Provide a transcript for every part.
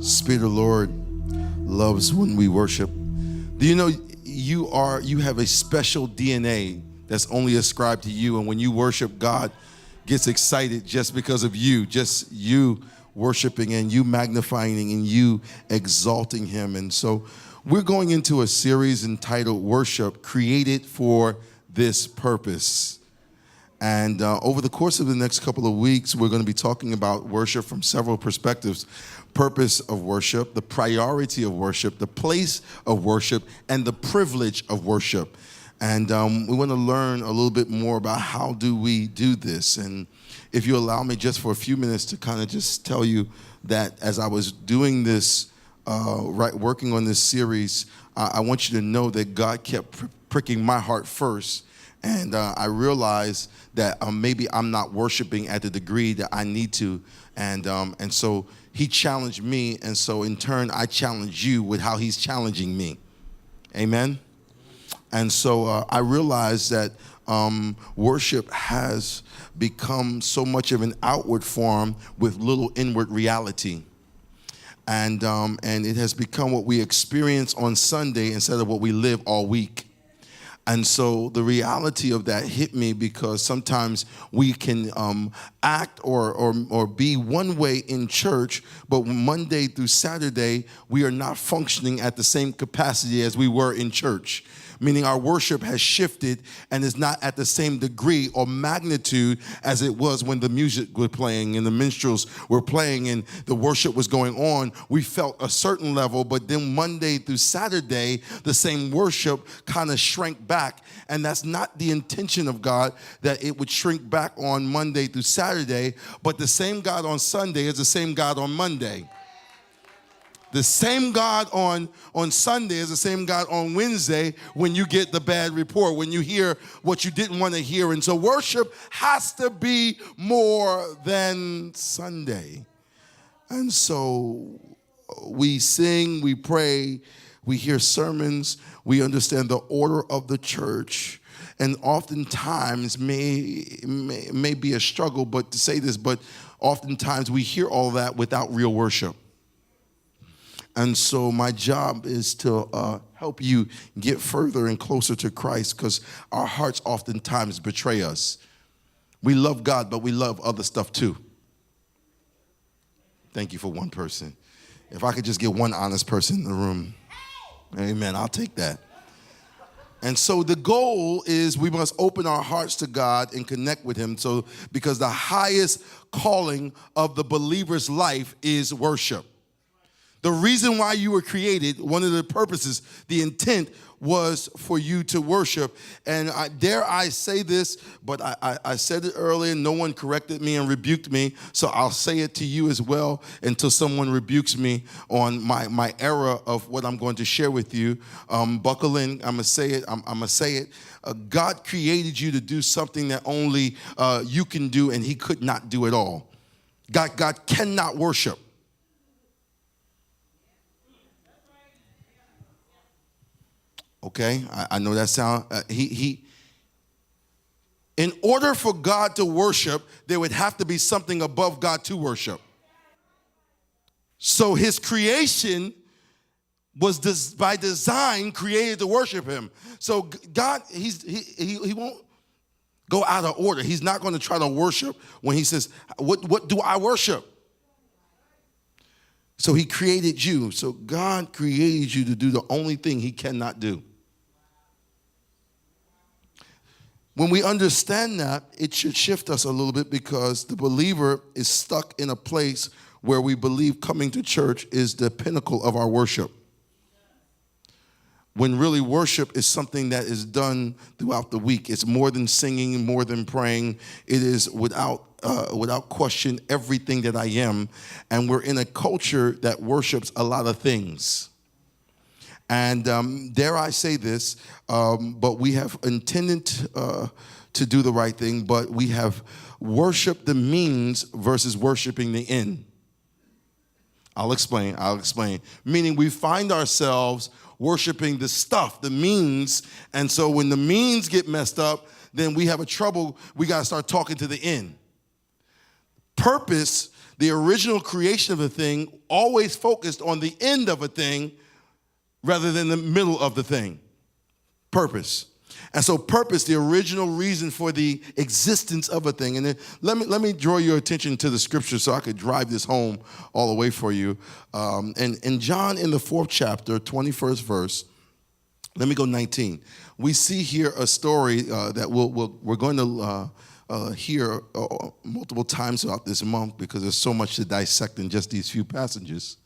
Spirit of the Lord loves when we worship. Do you know you have a special DNA that's only ascribed to you, and when you worship, God gets excited just because of you, just you worshiping and you magnifying and you exalting him. And so we're going into a series entitled Worship, Created for This Purpose. And over the course of the next couple of weeks, we're going to be talking about worship from several perspectives. Purpose of worship, the priority of worship, the place of worship, and the privilege of worship. And we want to learn a little bit more about how do we do this. And if you allow me just for a few minutes to kind of just tell you that as I was doing this, working on this series, I want you to know that God kept pricking my heart first. And I realized that maybe I'm not worshiping at the degree that I need to. And so he challenged me. And so in turn, I challenge you with how he's challenging me. Amen. And so I realized that worship has become so much of an outward form with little inward reality. And it has become what we experience on Sunday instead of what we live all week. And so the reality of that hit me because sometimes we can act or be one way in church, but Monday through Saturday, we are not functioning at the same capacity as we were in church. Meaning our worship has shifted and is not at the same degree or magnitude as it was when the music was playing and the minstrels were playing and the worship was going on. We felt a certain level, but then Monday through Saturday, the same worship kind of shrank back. And that's not the intention of God, that it would shrink back on Monday through Saturday, but the same God on Sunday is the same God on Monday. The same God on Sunday is the same God on Wednesday when you get the bad report, when you hear what you didn't want to hear. And so worship has to be more than Sunday. And so we sing, we pray, we hear sermons, we understand the order of the church. And oftentimes may be a struggle, but to say this, but oftentimes we hear all that without real worship. And so my job is to help you get further and closer to Christ because our hearts oftentimes betray us. We love God, but we love other stuff too. Thank you for one person. If I could just get one honest person in the room, amen, I'll take that. And so the goal is we must open our hearts to God and connect with him. So because the highest calling of the believer's life is worship. The reason why you were created, one of the purposes, the intent was for you to worship. And dare I say this, but I said it earlier, no one corrected me and rebuked me, so I'll say it to you as well until someone rebukes me on my error of what I'm going to share with you. Buckle in, I'm going to say it. God created you to do something that only you can do and he could not do at all. God cannot worship. Okay, I know that sound. In order for God to worship, there would have to be something above God to worship. So his creation was by design created to worship him. So God, he won't go out of order. He's not going to try to worship when he says, "What do I worship?" So he created you. So God created you to do the only thing he cannot do. When we understand that, it should shift us a little bit because the believer is stuck in a place where we believe coming to church is the pinnacle of our worship. When really worship is something that is done throughout the week. It's more than singing, more than praying. It is without question everything that I am. And we're in a culture that worships a lot of things. And dare I say this, but we have intended to do the right thing, but we have worshiped the means versus worshiping the end. I'll explain. Meaning we find ourselves worshiping the stuff, the means, and so when the means get messed up, then we have a trouble. We got to start talking to the end. Purpose The original creation of a thing always focused on the end of a thing rather than the middle of the thing. Purpose. And so purpose, the original reason for the existence of a thing. And then let me draw your attention to the scripture so I could drive this home all the way for you. And John in the 4th chapter, 21st verse, let me go 19. We see here a story that we're going to hear multiple times throughout this month because there's so much to dissect in just these few passages.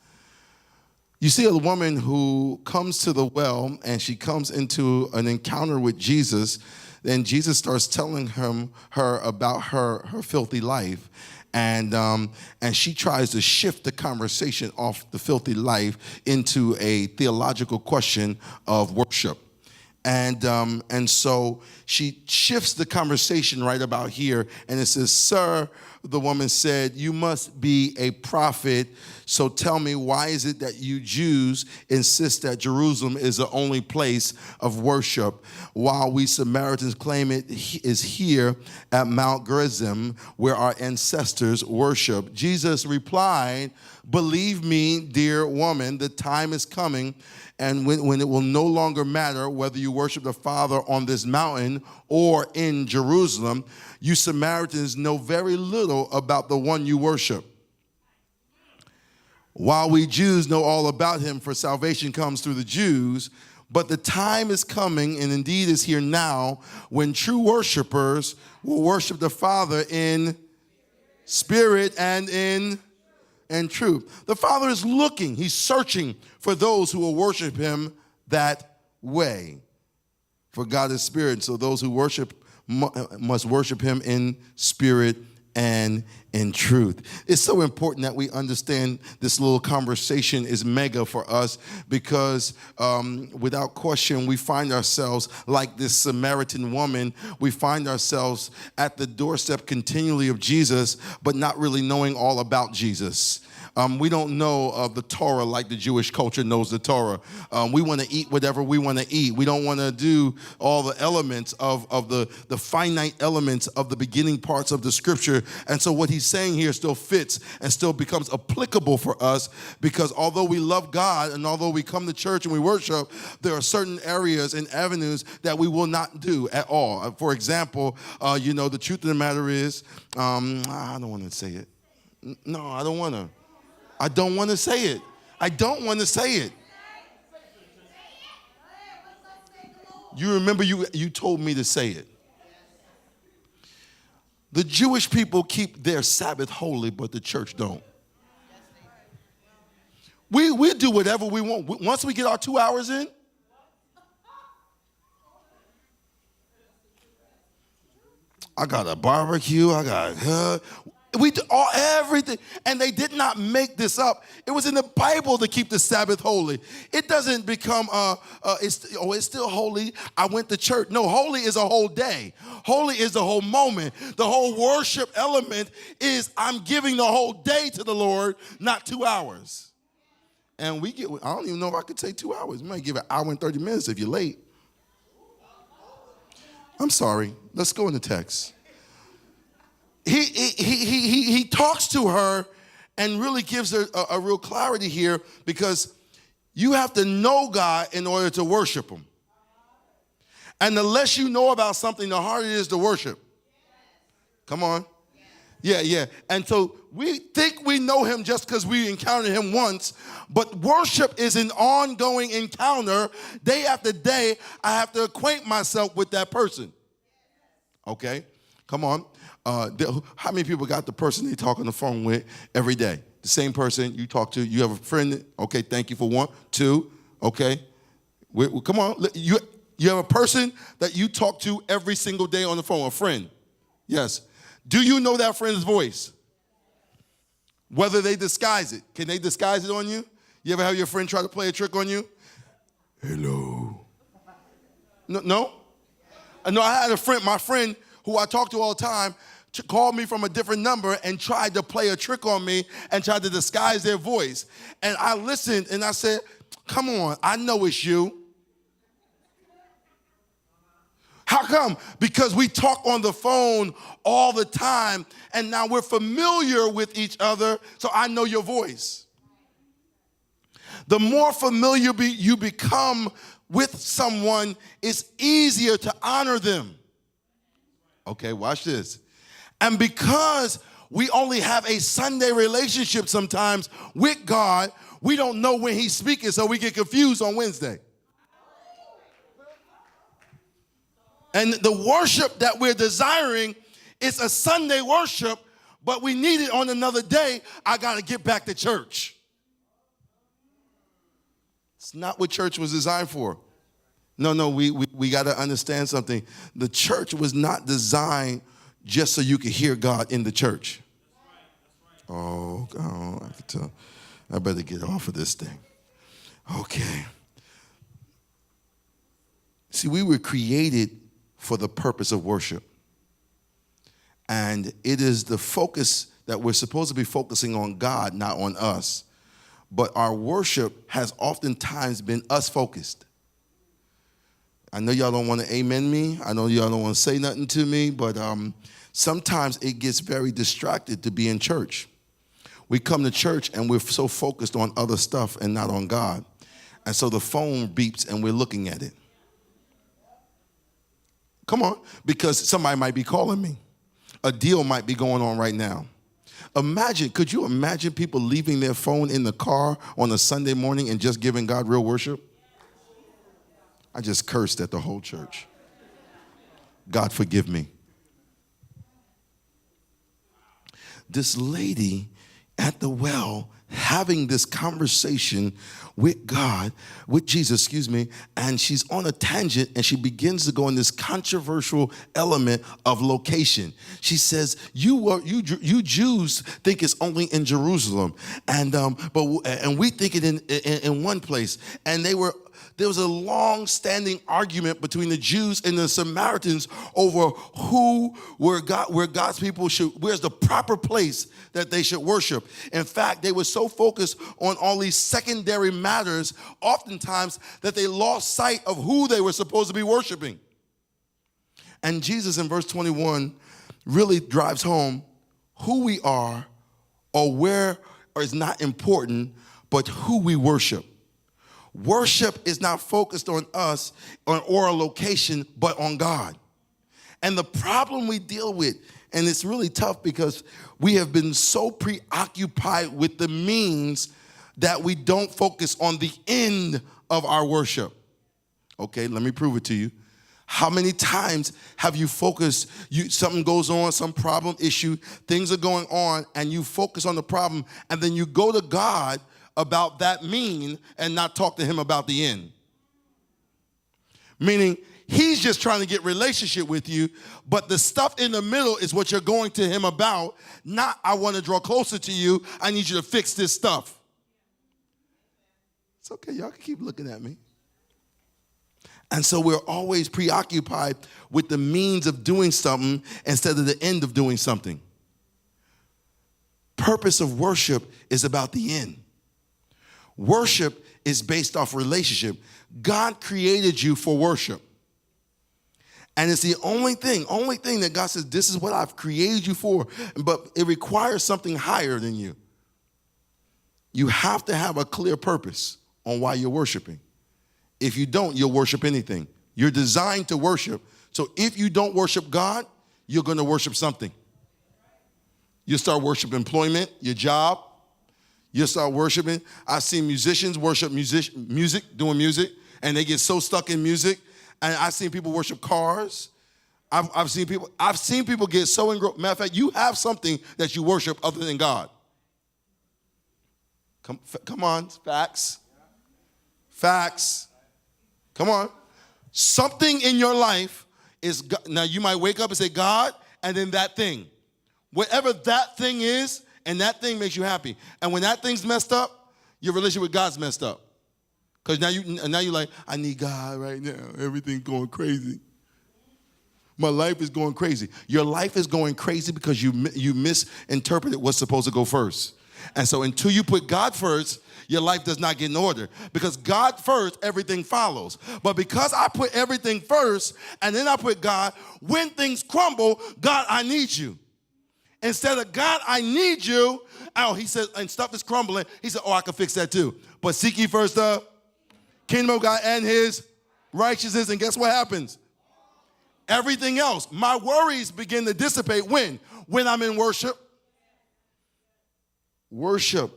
You see a woman who comes to the well, and she comes into an encounter with Jesus. Then Jesus starts telling her about her filthy life. And she tries to shift the conversation off the filthy life into a theological question of worship. And so she shifts the conversation right about here, and it says, "Sir," the woman said, "you must be a prophet. So tell me, why is it that you Jews insist that Jerusalem is the only place of worship, while we Samaritans claim it is here at Mount Gerizim, where our ancestors worship?" Jesus replied, "Believe me, dear woman, the time is coming, and when it will no longer matter whether you worship the Father on this mountain or in Jerusalem. You Samaritans know very little about the one you worship, while we Jews know all about him, for salvation comes through the Jews. But the time is coming, and indeed is here now, when true worshipers will worship the Father in spirit and in truth." The Father is looking, he's searching for those who will worship him that way. For God is spirit, so those who worship must worship him in spirit and in truth. It's so important that we understand this little conversation is mega for us, because without question, we find ourselves like this Samaritan woman. We find ourselves at the doorstep continually of Jesus, but not really knowing all about Jesus. We don't know of the Torah like the Jewish culture knows the Torah. We want to eat whatever we want to eat. We don't want to do all the elements of the finite elements of the beginning parts of the scripture. And so what he's saying here still fits and still becomes applicable for us, because although we love God and although we come to church and we worship, there are certain areas and avenues that we will not do at all. For example, the truth of the matter is, I don't want to say it. No, I don't want to. I don't want to say it. I don't want to say it. You remember you told me to say it. The Jewish people keep their Sabbath holy, but the church don't. We do whatever we want. Once we get our 2 hours in, I got a barbecue, I got we do everything, and they did not make this up. It was in the Bible to keep the Sabbath holy. It doesn't become it's still holy. I went to church. No, holy is a whole day. Holy is the whole moment. The whole worship element is I'm giving the whole day to the Lord, not 2 hours. And I don't even know if I could say 2 hours. We might give an hour and 30 minutes if you're late. I'm sorry. Let's go in the text. He talks to her and really gives her a real clarity here, because you have to know God in order to worship him. And the less you know about something, the harder it is to worship. Come on. Yeah. And so we think we know him just because we encountered him once, but worship is an ongoing encounter. Day after day, I have to acquaint myself with that person. Okay? Come on. How many people got the person they talk on the phone with every day? The same person you talk to. You have a friend. Okay, thank you for 1, 2. Okay, come on. You have a person that you talk to every single day on the phone. A friend. Yes. Do you know that friend's voice? Whether they disguise it. Can they disguise it on you? You ever have your friend try to play a trick on you? Hello. No. No, I had a friend. My friend, who I talk to all the time, called me from a different number and tried to play a trick on me and tried to disguise their voice. And I listened and I said, come on, I know it's you. How come? Because we talk on the phone all the time, and now we're familiar with each other, so I know your voice. The more familiar you become with someone, it's easier to honor them. Okay, watch this. And because we only have a Sunday relationship sometimes with God, we don't know when he's speaking, so we get confused on Wednesday. And the worship that we're desiring is a Sunday worship, but we need it on another day. I got to get back to church. It's not what church was designed for. No, we got to understand something. The church was not designed just so you could hear God in the church. Oh, I can tell. I better get off of this thing. Okay. See, we were created for the purpose of worship. And it is the focus that we're supposed to be focusing on God, not on us. But our worship has oftentimes been us focused. I know y'all don't want to amen me. I know y'all don't want to say nothing to me, but sometimes it gets very distracted to be in church. We come to church and we're so focused on other stuff and not on God. And so the phone beeps and we're looking at it. Come on, because somebody might be calling me. A deal might be going on right now. Could you imagine people leaving their phone in the car on a Sunday morning and just giving God real worship? I just cursed at the whole church. God forgive me. This lady at the well having this conversation with God, with Jesus, and she's on a tangent and she begins to go in this controversial element of location. She says, you Jews think it's only in Jerusalem, and we think it in one place. And there was a long-standing argument between the Jews and the Samaritans over where God's people where's the proper place that they should worship. In fact, they were so focused on all these secondary matters, oftentimes, that they lost sight of who they were supposed to be worshiping. And Jesus in verse 21 really drives home who we are or where is not important, but who we worship. Worship is not focused on us or a location, but on God. And the problem we deal with, and it's really tough because we have been so preoccupied with the means that we don't focus on the end of our worship. Okay, let me prove it to you. How many times have you focused, something goes on, some problem, issue, things are going on, and you focus on the problem, and then you go to God about that mean and not talk to him about the end. Meaning, he's just trying to get relationship with you, but the stuff in the middle is what you're going to him about, not I want to draw closer to you, I need you to fix this stuff. It's okay, y'all can keep looking at me. And so we're always preoccupied with the means of doing something instead of the end of doing something. Purpose of worship is about the end. Worship is based off relationship. God created you for worship. And it's the only thing that God says, this is what I've created you for. But it requires something higher than you. You have to have a clear purpose on why you're worshiping. If you don't, you'll worship anything. You're designed to worship. So if you don't worship God, you're going to worship something. You'll start worshiping employment, your job. You'll start worshiping. I've seen musicians worship doing music, and they get so stuck in music. And I've seen people worship cars. I've seen people get so engrossed. Matter of fact, you have something that you worship other than God. Come on, facts. Facts. Come on. Something in your life is God. Now you might wake up and say God, and then that thing. Whatever that thing is, and that thing makes you happy. And when that thing's messed up, your relationship with God's messed up. Because now you're like, I need God right now. Everything's going crazy. My life is going crazy. Your life is going crazy because you misinterpreted what's supposed to go first. And so until you put God first, your life does not get in order. Because God first, everything follows. But because I put everything first, and then I put God, when things crumble, God, I need you. Instead of God, I need you, he says, and stuff is crumbling, he said, I can fix that too. But seek ye first the kingdom of God and his righteousness, and guess what happens? Everything else, my worries begin to dissipate when? When I'm in worship. Worship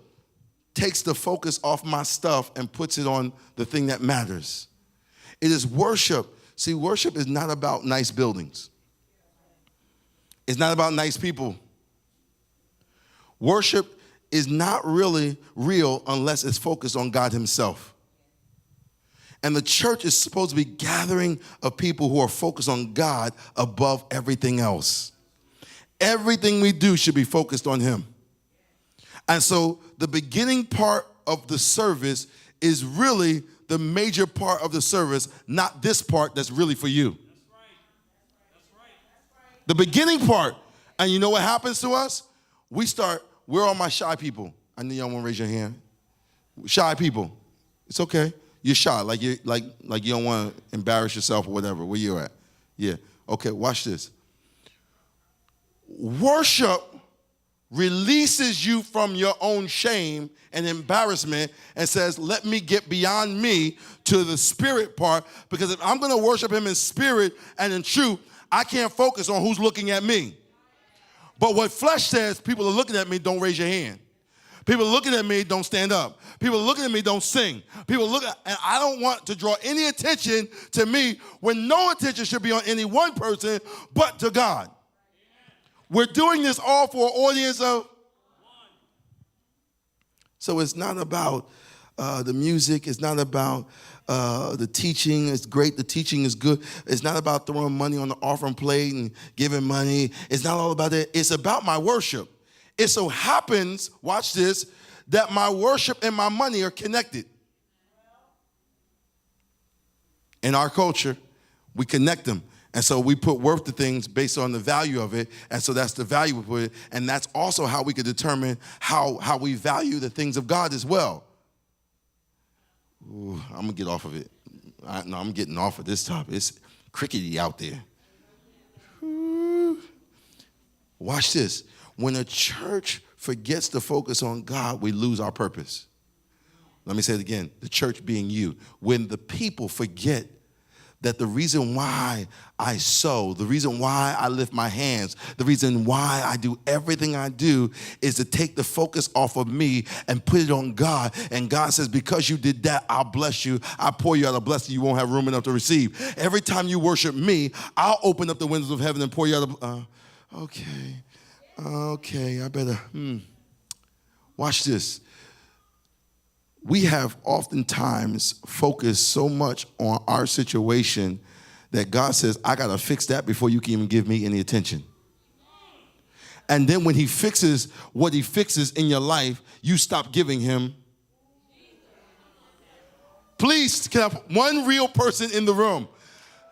takes the focus off my stuff and puts it on the thing that matters. It is worship. See, worship is not about nice buildings. It's not about nice people. Worship is not really real unless it's focused on God himself. And the church is supposed to be gathering of people who are focused on God above everything else. Everything we do should be focused on him. And so the beginning part of the service is really the major part of the service, not this part that's really for you. That's right. The beginning part. And you know what happens to us? We're all my shy people. I need y'all want to raise your hand. Shy people. It's okay. You're shy, like you don't want to embarrass yourself or whatever. Where you at? Yeah. Okay, watch this. Worship releases you from your own shame and embarrassment and says, let me get beyond me to the spirit part, because if I'm going to worship him in spirit and in truth, I can't focus on who's looking at me. But what flesh says, people are looking at me, don't raise your hand. People are looking at me, don't stand up. People are looking at me, don't sing. People look at, and I don't want to draw any attention to me when no attention should be on any one person but to God. We're doing this all for an audience of one. So it's not about the music. It's not about the teaching. It's great. The teaching is good. It's not about throwing money on the offering plate and giving money. It's not all about that. It's about my worship. It so happens, watch this, that my worship and my money are connected. In our culture, we connect them. And so we put worth to things based on the value of it. And so that's the value we put it. And that's also how we can determine how we value the things of God as well. Ooh, I'm going to get off of it. I'm getting off of this topic. It's crickety out there. Ooh. Watch this. When a church forgets to focus on God, we lose our purpose. Let me say it again. The church being you. When the people forget that the reason why I sow, the reason why I lift my hands, the reason why I do everything I do is to take the focus off of me and put it on God. And God says, because you did that, I'll bless you. I'll pour you out a blessing you won't have room enough to receive. Every time you worship me, I'll open up the windows of heaven and pour you out okay, I better, Watch this. We have oftentimes focused so much on our situation that God says, I got to fix that before you can even give me any attention. And then when he fixes what he fixes in your life, you stop giving him. Please, can I have one real person in the room?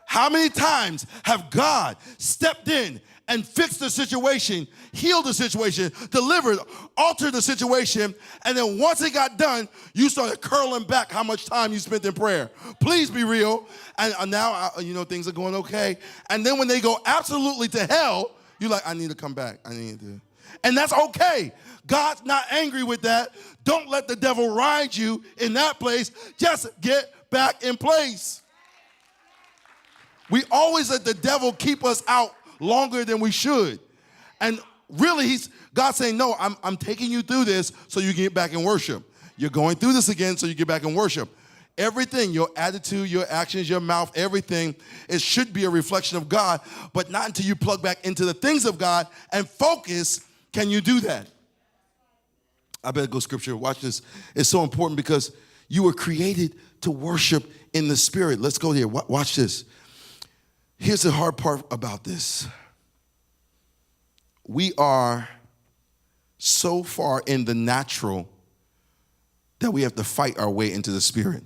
How many times have God stepped in and fixed the situation, healed the situation, delivered, altered the situation, and then once it got done, you started curling back how much time you spent in prayer? Please be real. And now, things are going okay. And then when they go absolutely to hell, you're like, I need to come back. I need to. And that's okay. God's not angry with that. Don't let the devil ride you in that place. Just get back in place. We always let the devil keep us out longer than we should. And really, God's saying, no, I'm taking you through this so you can get back in worship. You're going through this again so you get back in worship. Everything, your attitude, your actions, your mouth, everything, it should be a reflection of God, but not until you plug back into the things of God and focus can you do that. I better go scripture. Watch this. It's so important because you were created to worship in the spirit. Let's go there. Watch this. Here's the hard part about this. We are so far in the natural that we have to fight our way into the spirit.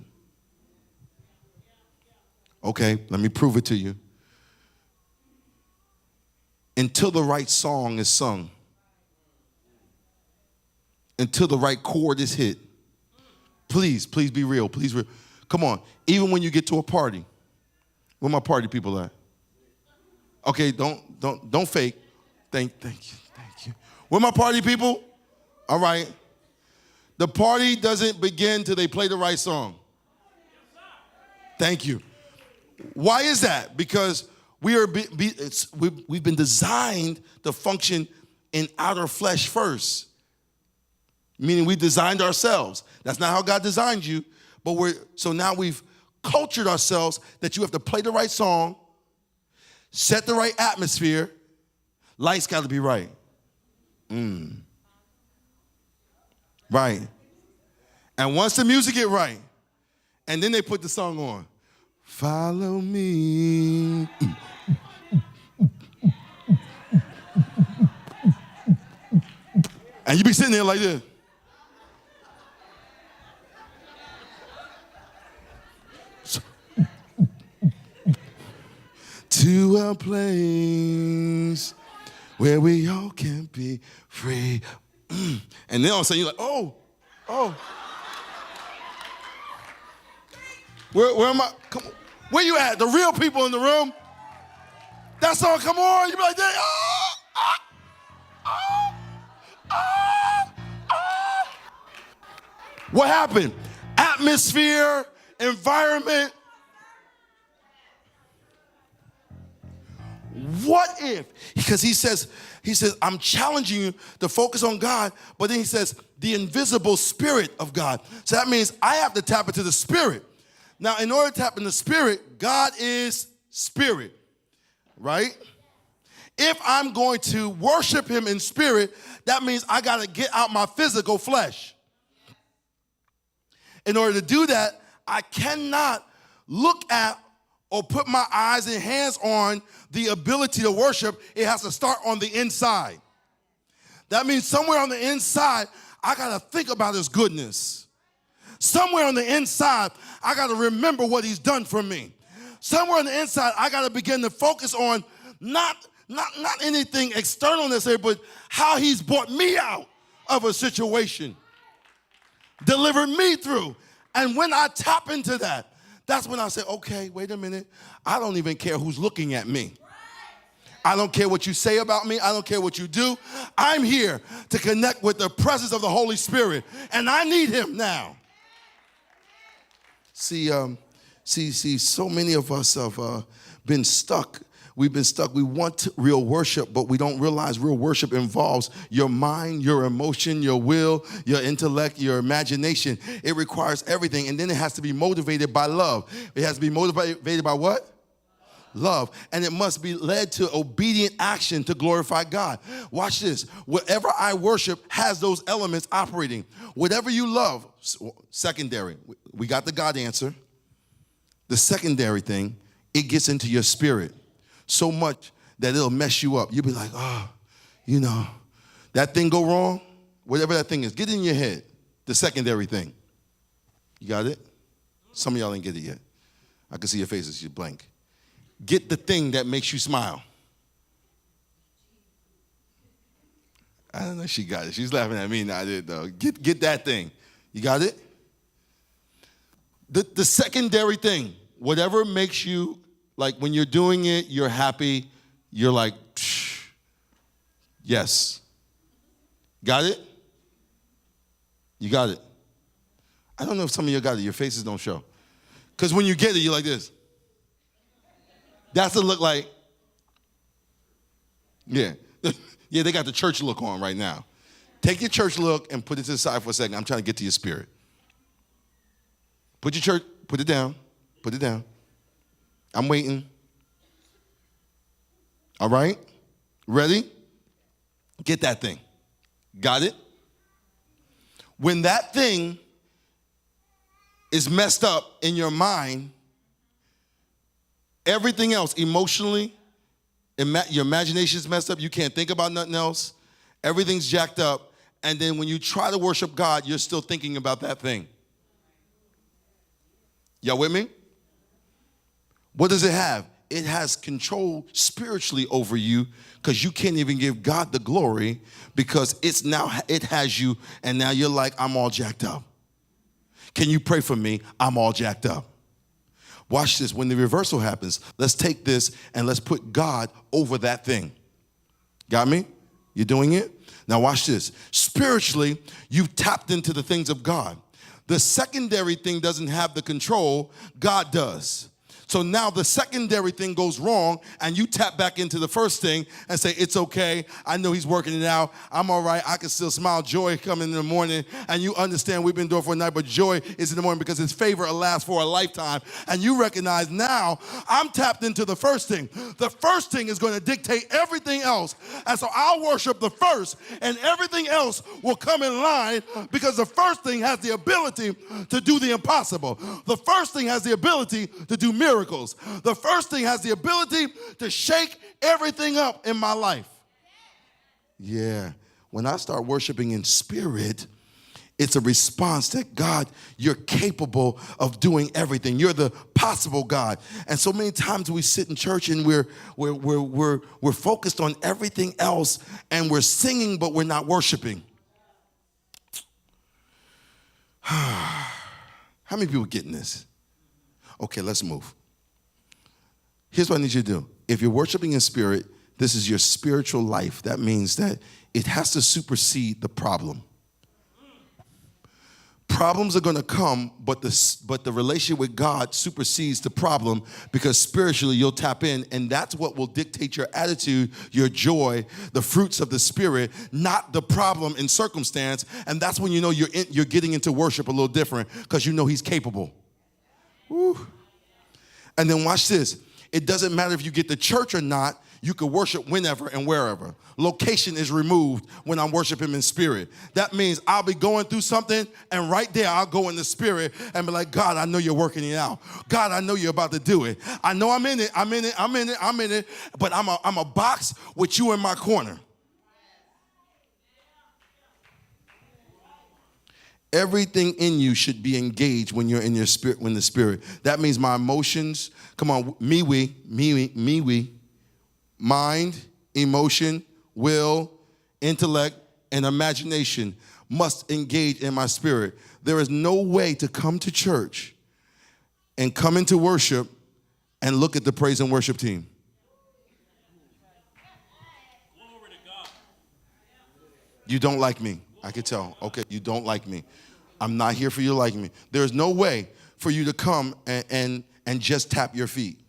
Okay, let me prove it to you. Until the right song is sung, until the right chord is hit. Please be real. Please, come on. Even when you get to a party, where my party people at? Okay, don't fake. Thank you. Where my party people? All right. The party doesn't begin till they play the right song. Thank you. Why is that? Because we've been designed to function in outer flesh first. Meaning we designed ourselves. That's not how God designed you. But so now we've cultured ourselves that you have to play the right song, set the right atmosphere, lights got to be right. Right. And once the music get right, and then they put the song on, follow me. And you be sitting there like this. To a place where we all can be free. And then all of a sudden you're like, oh. Where am I? Come on. Where you at? The real people in the room? That song, come on. You be like, What happened? Atmosphere, environment. What if? Because he says, I'm challenging you to focus on God, but then he says, the invisible spirit of God. So that means I have to tap into the spirit. Now, in order to tap into the spirit, God is spirit, right? If I'm going to worship him in spirit, that means I got to get out my physical flesh. In order to do that, I cannot look at or put my eyes and hands on the ability to worship. It has to start on the inside. That means somewhere on the inside, I got to think about his goodness. Somewhere on the inside, I got to remember what he's done for me. Somewhere on the inside, I got to begin to focus on not anything external necessarily, but how he's brought me out of a situation, delivered me through. And when I tap into that, that's when I say, okay, wait a minute. I don't even care who's looking at me. I don't care what you say about me. I don't care what you do. I'm here to connect with the presence of the Holy Spirit, and I need him now. See, so many of us have been stuck. We've been stuck. We want real worship, but we don't realize real worship involves your mind, your emotion, your will, your intellect, your imagination. It requires everything, and then it has to be motivated by love. It has to be motivated by what? Love. And it must be led to obedient action to glorify God. Watch this. Whatever I worship has those elements operating. Whatever you love, secondary. We got the God answer. The secondary thing, it gets into your spirit so much that it'll mess you up. You'll be like, that thing go wrong, whatever that thing is, get it in your head, the secondary thing. You got it? Some of y'all ain't get it yet. I can see your faces, you blank. Get the thing that makes you smile. I don't know if she got it. She's laughing at me. No, I did though. Get that thing. You got it? The secondary thing, whatever makes you, like when you're doing it, you're happy, you're like, psh, yes. Got it? You got it. I don't know if some of you got it. Your faces don't show. Because when you get it, you're like this. That's the look like, yeah. Yeah, they got the church look on right now. Take your church look and put it to the side for a second. I'm trying to get to your spirit. Put it down. Put it down. I'm waiting. All right? Ready? Get that thing. Got it? When that thing is messed up in your mind, everything else, emotionally, your imagination is messed up. You can't think about nothing else. Everything's jacked up. And then when you try to worship God, you're still thinking about that thing. Y'all with me? What does it have? it has control spiritually over you because you can't even give God the glory because it has you, and now you're like, I'm all jacked up. Can you pray for me? I'm all jacked up. Watch this. When the reversal happens, let's take this and let's put God over that thing. Got me? You doing it? Now watch this. Spiritually, you've tapped into the things of God. The secondary thing doesn't have the control. God does. So now the secondary thing goes wrong, and you tap back into the first thing and say, it's okay. I know he's working it out. I'm all right. I can still smile. Joy coming in the morning, and you understand we've been doing it for a night, but joy is in the morning because his favor lasts for a lifetime. And you recognize now I'm tapped into the first thing. The first thing is going to dictate everything else. And so I'll worship the first, and everything else will come in line because the first thing has the ability to do the impossible. The first thing has the ability to do miracles. The first thing has the ability to shake everything up in my life. Yeah. When I start worshiping in spirit, it's a response that God, you're capable of doing everything. You're the possible God. And so many times we sit in church and we're focused on everything else, and we're singing, but we're not worshiping. How many people getting this? Okay, let's move. Here's what I need you to do. If you're worshiping in spirit, this is your spiritual life. That means that it has to supersede the problem. Problems are going to come, but the relationship with God supersedes the problem because spiritually you'll tap in, and that's what will dictate your attitude, your joy, the fruits of the Spirit, not the problem and circumstance. And that's when you know you're getting into worship a little different because you know he's capable. Woo. And then watch this. It doesn't matter if you get to church or not. You can worship whenever and wherever. Location is removed when I'm worshiping in spirit. That means I'll be going through something, and right there I'll go in the spirit and be like, God, I know you're working it out. God, I know you're about to do it. I know I'm in it, but I'm a box with you in my corner. Everything in you should be engaged when you're in your spirit, when the spirit. That means my emotions, come on, we, mind, emotion, will, intellect, and imagination must engage in my spirit. There is no way to come to church and come into worship and look at the praise and worship team. Glory to God. You don't like me. I can tell. Okay, you don't like me. I'm not here for you to like me. There's no way for you to come and just tap your feet.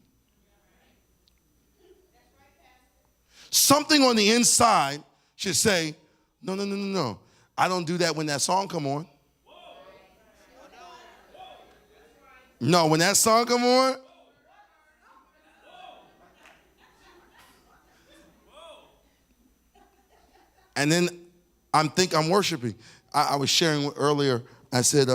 Something on the inside should say, no. I don't do that when that song come on. No, when that song come on, and then I'm worshiping. I was sharing earlier, I said,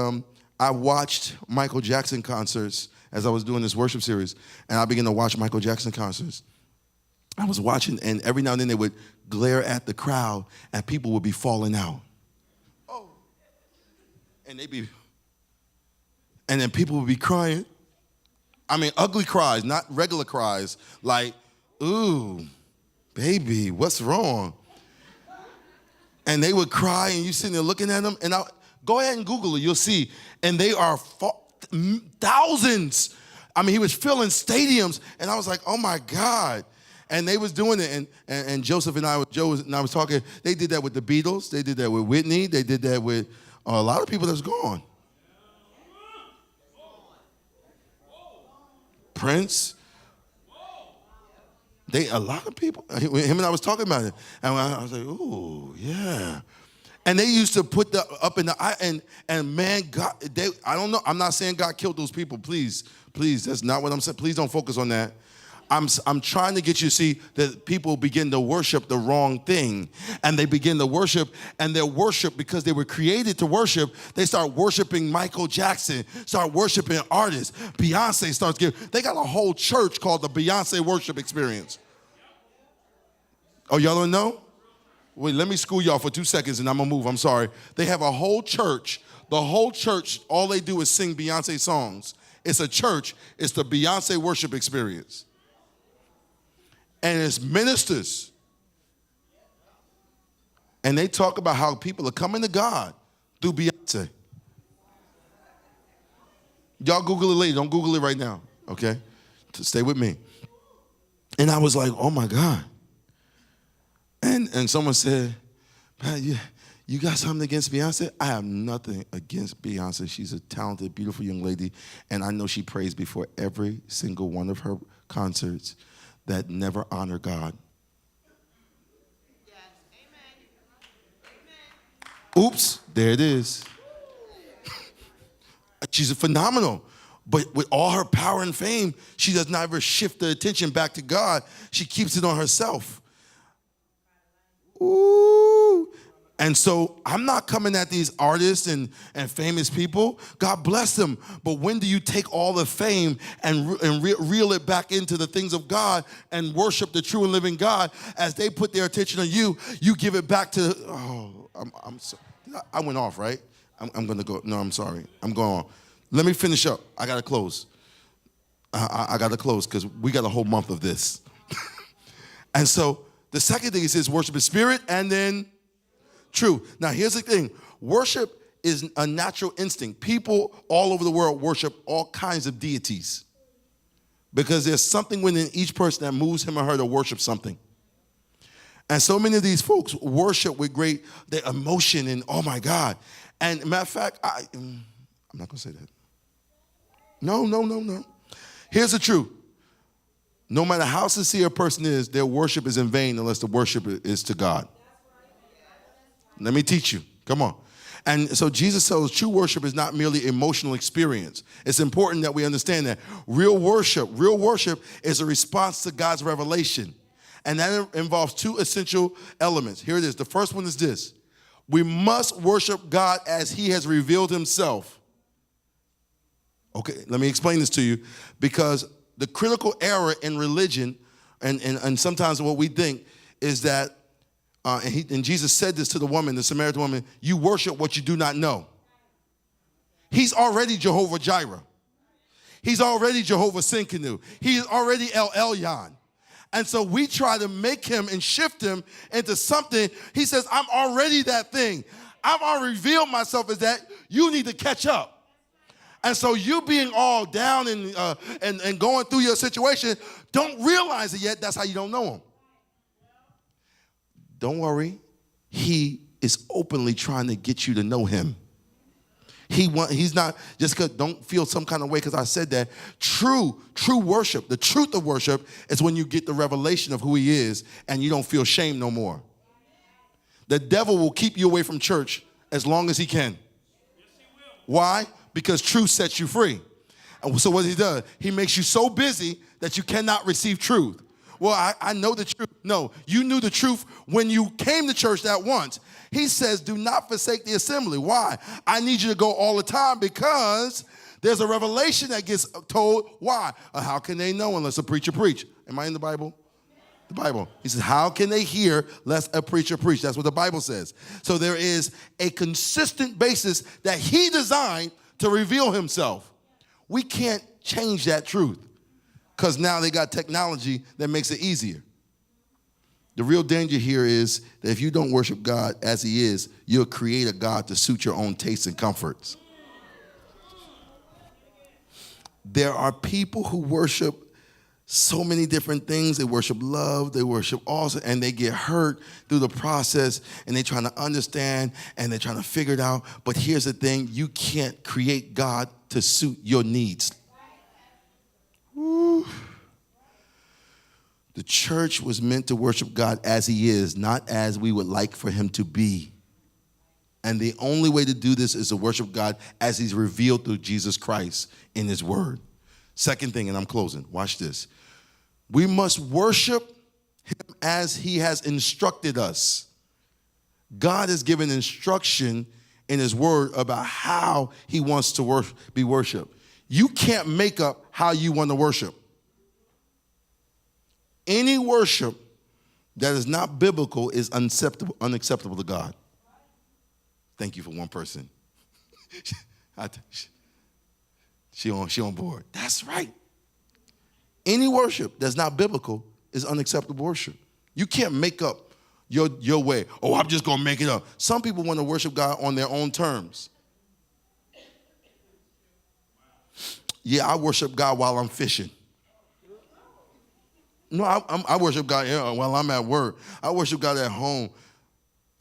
I watched Michael Jackson concerts as I was doing this worship series, and I began to watch Michael Jackson concerts. I was watching, and every now and then they would glare at the crowd, and people would be falling out. Oh. And then people would be crying. I mean, ugly cries, not regular cries, like, ooh, baby, what's wrong? And they would cry, and you sitting there looking at them. And go ahead and Google it, you'll see. And they are thousands. I mean, he was filling stadiums, and I was like, oh my God. And they was doing it, and Joe and I was talking. They did that with the Beatles. They did that with Whitney. They did that with a lot of people that's gone. Prince. A lot of people, him and I was talking about it, and I was like, ooh, yeah. And they used to put up in the, and man, God, I don't know, I'm not saying God killed those people, please, that's not what I'm saying. Please don't focus on that. I'm trying to get you to see that people begin to worship the wrong thing, and they begin to worship, and their worship, because they were created to worship, they start worshiping Michael Jackson, start worshiping artists. Beyonce starts they got a whole church called the Beyonce Worship Experience. Oh, y'all don't know? Wait, let me school y'all for 2 seconds, and I'm gonna move. I'm sorry. They have a whole church. The whole church, all they do is sing Beyonce songs. It's a church. It's the Beyonce Worship Experience. and it's ministers. And they talk about how people are coming to God through Beyonce. Y'all Google it later. Don't Google it right now, okay? Stay with me. And I was like, oh, my God. And someone said, Pat, you got something against Beyonce? I have nothing against Beyonce. She's a talented, beautiful young lady, and I know she prays before every single one of her concerts that never honor God. Oops, there it is. She's phenomenal. But with all her power and fame, she does not ever shift the attention back to God. She keeps it on herself. Ooh. And so I'm not coming at these artists and famous people. God bless them. But when do you take all the fame and reel it back into the things of God and worship the true and living God? As they put their attention on you, you give it back to, I went off, right? I'm going to go. No, I'm sorry. I'm going on. Let me finish up. I got to close. I got to close because we got a whole month of this. And so the second thing he says, worship is spirit and then true. Now, here's the thing. Worship is a natural instinct. People all over the world worship all kinds of deities because there's something within each person that moves him or her to worship something. And so many of these folks worship with great their emotion and, oh, my God. And matter of fact, I'm not going to say that. No. Here's the truth. No matter how sincere a person is, their worship is in vain unless the worship is to God. Let me teach you. Come on. And so Jesus tells true worship is not merely emotional experience. It's important that we understand that. Real worship is a response to God's revelation. And that involves two essential elements. Here it is. The first one is this. We must worship God as he has revealed himself. Okay, let me explain this to you. Because the critical error in religion, and sometimes what we think, is that, and Jesus said this to the woman, the Samaritan woman, you worship what you do not know. He's already Jehovah Jireh. He's already Jehovah Sinkanu. He is already El Elyon. And so we try to make him and shift him into something. He says, I'm already that thing. I've already revealed myself as that. You need to catch up. And so you being all down and going through your situation, don't realize it yet. That's how you don't know him. Don't worry. He is openly trying to get you to know him. He's not just because don't feel some kind of way because I said that. True worship, the truth of worship is when you get the revelation of who he is and you don't feel shame no more. The devil will keep you away from church as long as he can. Why? Because truth sets you free. And so what he does, he makes you so busy that you cannot receive truth. Well, I know the truth. No, you knew the truth when you came to church that once. He says, do not forsake the assembly. Why? I need you to go all the time because there's a revelation that gets told. Why? How can they know unless a preacher preach? Am I in the Bible? The Bible. He says, how can they hear lest a preacher preach? That's what the Bible says. So there is a consistent basis that he designed to reveal himself. We can't change that truth because now they got technology that makes it easier. The real danger here is that if you don't worship God as he is, you'll create a God to suit your own tastes and comforts. There are people who worship so many different things. They worship love, they worship also, and they get hurt through the process, and they're trying to understand, and they're trying to figure it out. But here's the thing, you can't create God to suit your needs. Woo. The church was meant to worship God as he is, not as we would like for him to be. And the only way to do this is to worship God as he's revealed through Jesus Christ in his word. Second thing, and I'm closing, watch this. We must worship him as he has instructed us. God has given instruction in his word about how he wants to be worshiped. You can't make up how you want to worship. Any worship that is not biblical is unacceptable to God. Thank you for one person. She on board. That's right. Any worship that's not biblical is unacceptable worship. You can't make up your way. Oh, I'm just going to make it up. Some people want to worship God on their own terms. Yeah, I worship God while I'm fishing. No, I worship God while I'm at work. I worship God at home.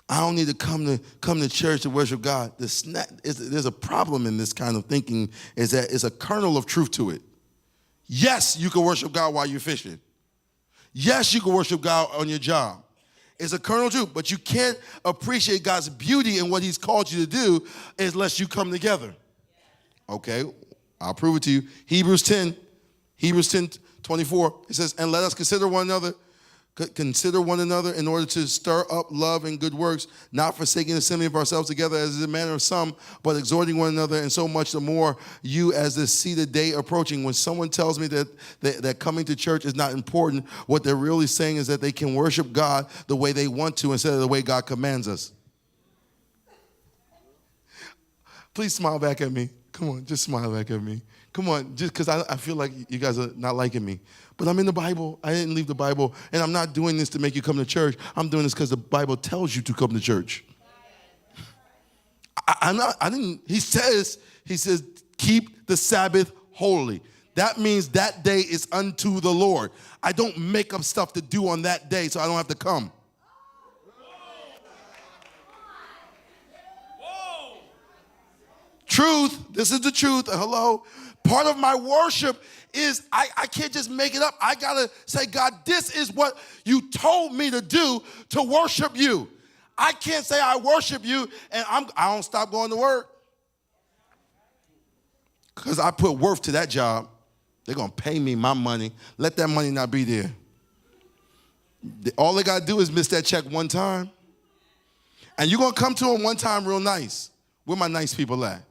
I don't need to come to church to worship God. There's a problem in this kind of thinking, is that it's a kernel of truth to it. Yes, you can worship God while you're fishing. Yes, you can worship God on your job. It's a kernel of truth, but you can't appreciate God's beauty and what he's called you to do unless you come together. Okay, I'll prove it to you. Hebrews 10:24, it says, and let us consider one another in order to stir up love and good works, not forsaking the assembly of ourselves together as is the manner of some, but exhorting one another, and so much the more you as the seated day approaching. When someone tells me that coming to church is not important, what they're really saying is that they can worship God the way they want to instead of the way God commands us. Please smile back at me. Come on, just smile back at me. Come on, just because I feel like you guys are not liking me. But I'm in the Bible. I didn't leave the Bible. And I'm not doing this to make you come to church. I'm doing this because the Bible tells you to come to church. He says, keep the Sabbath holy. That means that day is unto the Lord. I don't make up stuff to do on that day so I don't have to come. Truth, this is the truth. Hello. Part of my worship is I can't just make it up. I got to say, God, this is what you told me to do to worship you. I can't say I worship you and I don't stop going to work. Because I put worth to that job. They're going to pay me my money. Let that money not be there. All they got to do is miss that check one time. And you're going to come to them one time real nice. Where my nice people at?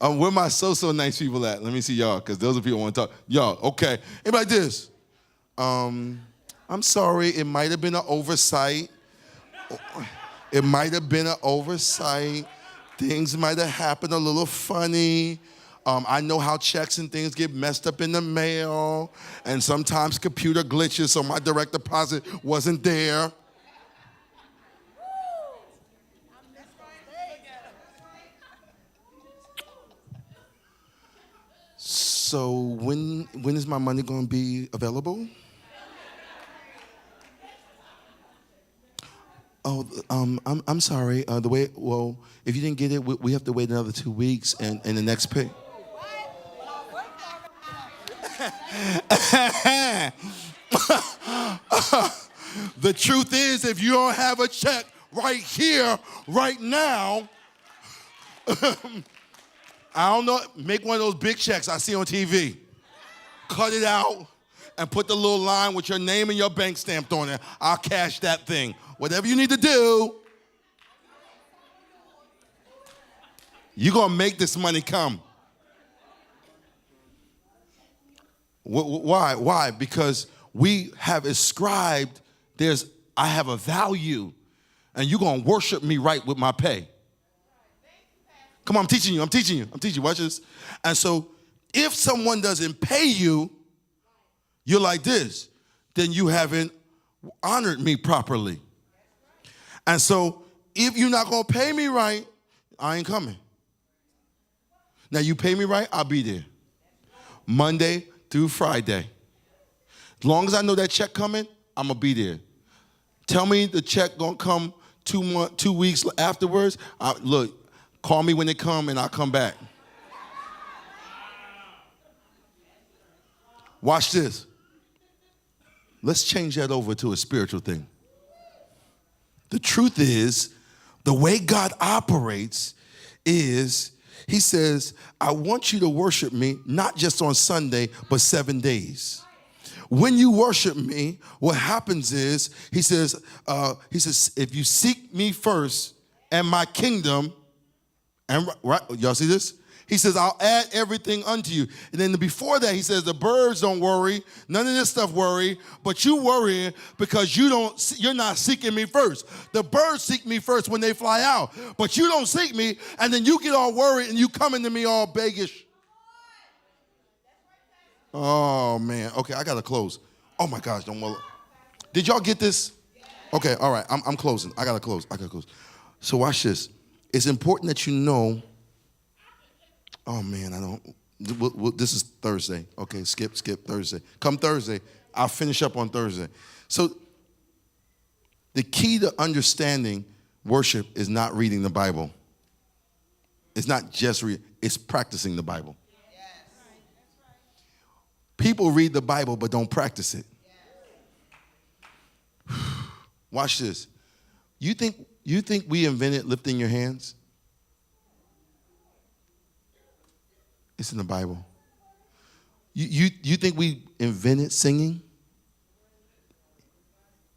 Where my so nice people at? Let me see y'all, because those are people who want to talk. Y'all, okay. Anybody like this? I'm sorry, it might have been an oversight. It might have been an oversight. Things might have happened a little funny. I know how checks and things get messed up in the mail, and sometimes computer glitches, so my direct deposit wasn't there. So when is my money going to be available? Oh, I'm sorry. If you didn't get it, we have to wait another 2 weeks and the next pay. The truth is, if you don't have a check right here, right now, I don't know, make one of those big checks I see on TV. Cut it out and put the little line with your name and your bank stamped on it. I'll cash that thing. Whatever you need to do, you're going to make this money come. Why? Why? Because we have ascribed, I have a value, and you're going to worship me right with my pay. Come on, I'm teaching you. Watch this. And so if someone doesn't pay you, you're like this, then you haven't honored me properly. And so if you're not going to pay me right, I ain't coming. Now, you pay me right, I'll be there. Monday through Friday. As long as I know that check coming, I'm going to be there. Tell me the check going to come 2 weeks afterwards. Look, call me when they come and I'll come back. Watch this. Let's change that over to a spiritual thing. The truth is, the way God operates is, he says, I want you to worship me, not just on Sunday, but 7 days. When you worship me, what happens is, he says, if you seek me first and my kingdom, and right, y'all see this? He says, I'll add everything unto you. And then before that, he says, the birds don't worry. None of this stuff worry. But you worrying because you're not seeking me first. The birds seek me first when they fly out. But you don't seek me, and then you get all worried, and you coming to me all beggish. Oh, man. Okay, I got to close. Oh my gosh, don't worry. Did y'all get this? Okay, all right, I'm closing. I gotta close. So watch this. It's important that you know, oh man, this is Thursday. Okay, skip Thursday. Come Thursday, I'll finish up on Thursday. So the key to understanding worship is not reading the Bible. It's not just reading, it's practicing the Bible. People read the Bible but don't practice it. Watch this. You think we invented lifting your hands? It's in the Bible. You think we invented singing?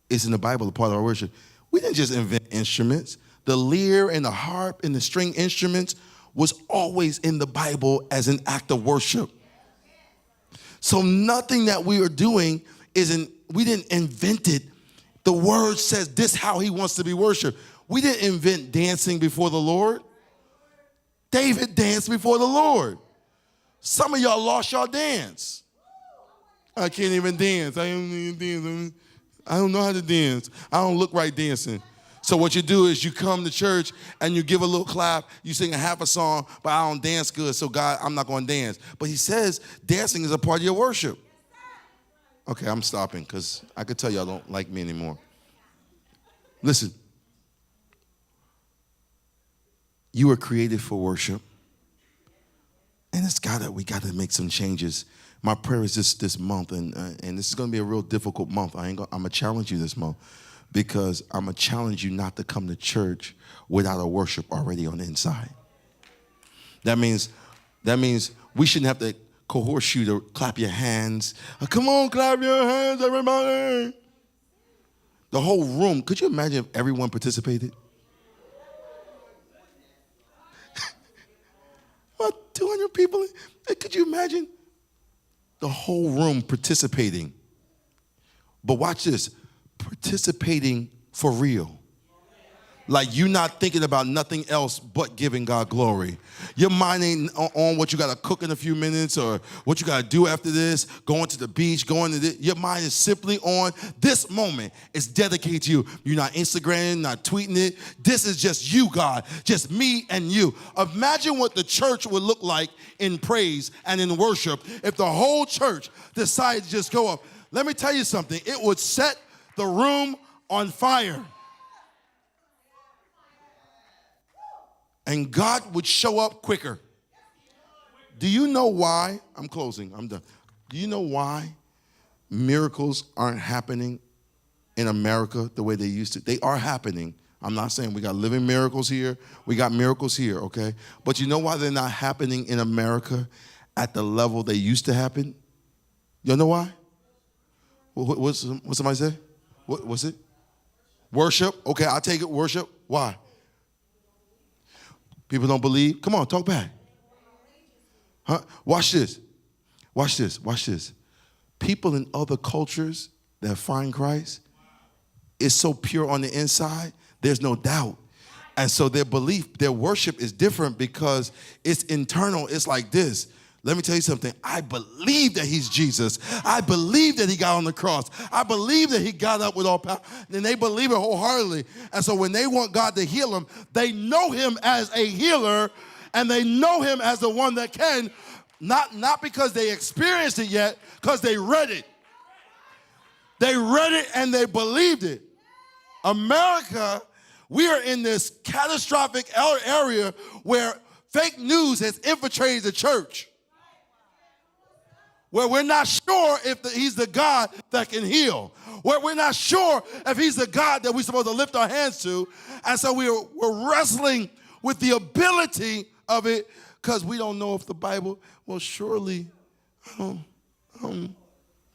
It's in the Bible, a part of our worship. We didn't just invent instruments. The lyre and the harp and the string instruments was always in the Bible as an act of worship. So nothing that we are doing we didn't invent it. The word says this how he wants to be worshiped. We didn't invent dancing before the Lord. David danced before the Lord. Some of y'all lost your dance. I can't even dance. I don't know how to dance. I don't look right dancing. So what you do is you come to church and you give a little clap. You sing a half a song, but I don't dance good. So God, I'm not going to dance. But he says dancing is a part of your worship. Okay, I'm stopping because I could tell y'all don't like me anymore. Listen. You were created for worship. And we got to make some changes. My prayer is this month, and this is going to be a real difficult month. I'm going to challenge you this month because I'm going to challenge you not to come to church without a worship already on the inside. That means we shouldn't have to coerce you to clap your hands. Come on, clap your hands, everybody. The whole room, could you imagine if everyone participated? What, 200 people? Could you imagine? The whole room participating. But watch this, participating for real. Like you're not thinking about nothing else but giving God glory. Your mind ain't on what you got to cook in a few minutes or what you got to do after this, going to the beach, going to this. Your mind is simply on this moment. It's dedicated to you. You're not Instagramming, not tweeting it. This is just you, God, just me and you. Imagine what the church would look like in praise and in worship if the whole church decided to just go up. Let me tell you something. It would set the room on fire. And God would show up quicker. Do you know why? I'm closing. I'm done. Do you know why miracles aren't happening in America the way they used to? They are happening. I'm not saying we got living miracles here. We got miracles here, okay? But you know why they're not happening in America at the level they used to happen? You know why? What somebody say? What was it? Worship. Okay, I'll take it. Worship. Why? People don't believe. Come on, talk back. Huh? Watch this. Watch this. Watch this. People in other cultures that find Christ is so pure on the inside, there's no doubt. And so their belief, their worship is different because it's internal. It's like this. Let me tell you something. I believe that he's Jesus. I believe that he got on the cross. I believe that he got up with all power. And they believe it wholeheartedly. And so when they want God to heal them, they know him as a healer and they know him as the one that can, not because they experienced it yet, because they read it. They read it and they believed it. America, we are in this catastrophic area where fake news has infiltrated the church. Where we're not sure if he's the God that can heal. Where we're not sure if he's the God that we're supposed to lift our hands to. And so we're wrestling with the ability of it because we don't know if the Bible, well, surely,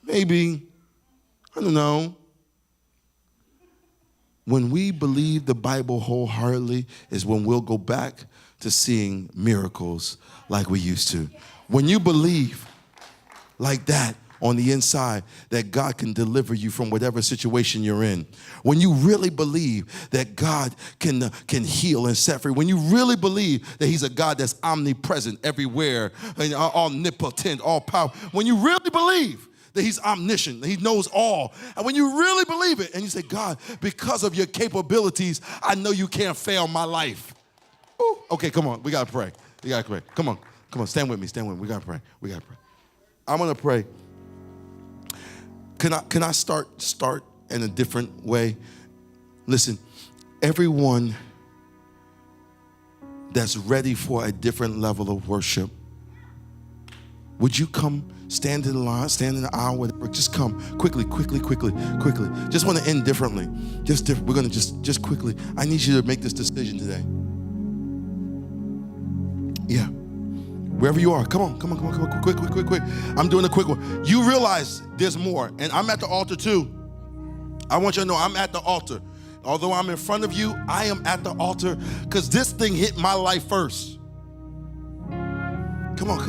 maybe, I don't know. When we believe the Bible wholeheartedly is when we'll go back to seeing miracles like we used to. When you believe like that on the inside, that God can deliver you from whatever situation you're in. When you really believe that God can heal and set free. When you really believe that he's a God that's omnipresent everywhere, and omnipotent, all powerful. When you really believe that he's omniscient, that he knows all. And when you really believe it and you say, God, because of your capabilities, I know you can't fail my life. Ooh, okay, come on. We got to pray. We got to pray. Come on. Come on. Stand with me. Stand with me. We got to pray. We got to pray. I'm going to pray. Can I start in a different way? Listen, everyone that's ready for a different level of worship, would you come stand in the line, stand in the aisle, whatever? Just come quickly. Just want to end differently. We're going to just quickly. I need you to make this decision today. Yeah. Wherever you are, come on, quick. I'm doing a quick one. You realize there's more, and I'm at the altar too. I want you to know I'm at the altar. Although I'm in front of you, I am at the altar because this thing hit my life first. Come on.